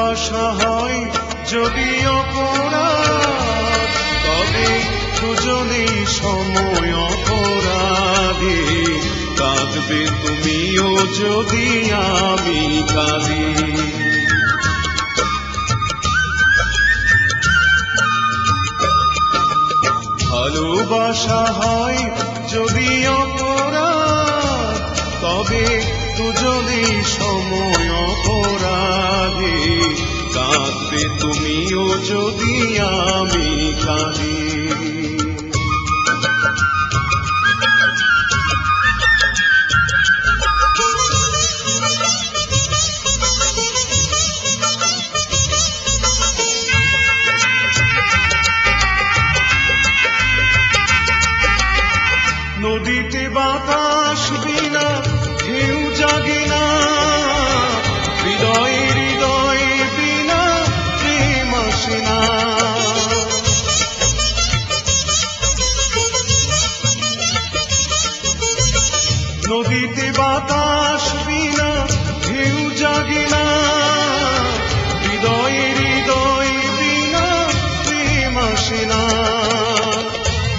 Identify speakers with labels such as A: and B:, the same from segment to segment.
A: ভালোবাসা হয় যদি অপরাধ, তবে দুজনেই সময় অপরাধী। কাঁদবে তুমিও যদি আমি কাঁদি। ভালোবাসা হয় যদি অপরাধ, তবে দুজনেই সময় অপরাধী। কাঁদবে তুমিও যদি আমি কাঁদি। নদীতে বাতাস বিনা ঢেউ জাগে না, হৃদয় হৃদয় বিনা প্রেম আসে না। নদীতে বাতাস বিনা ঢেউ জাগে না, হৃদয় হৃদয় বিনা প্রেম আসে না।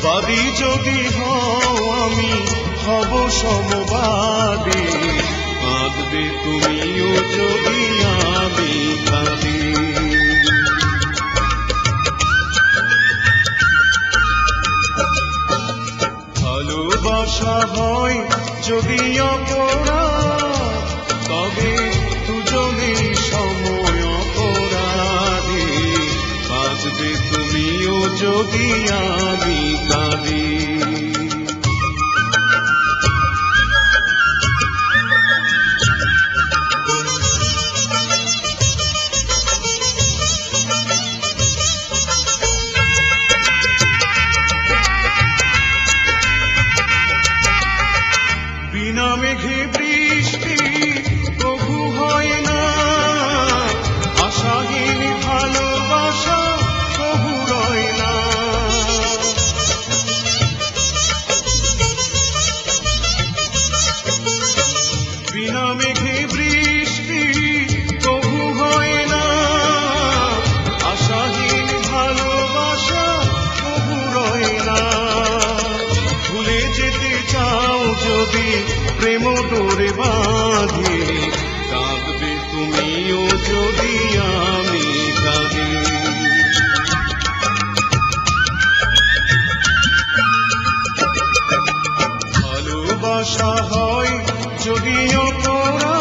A: বাদী যদি হও আমি হব সমবাদী, কাঁদবে তুমিও যদি আমি কাঁদি। ভালোবাসা হয় যদি অপরাধ, তবে দুজনেই সময় অপরাধী। কাঁদবে তুমিও যদি আমি কাঁদি। বিনা মেঘে বৃষ্টি প্রভু হয় না, আশাহীন ভালোবাসা প্রভু রয় না। বিনা মেঘে বৃষ্টি প্রভু হয় না, আশাহীন ভালোবাসা প্রভু রয় না। ভুলে যেতে চাও যদি প্রেম ডোরে বাঁধি, কাঁদবে তুমিও যদি আমি কাঁদি। ভালোবাসা হয় যদি অপরাধ,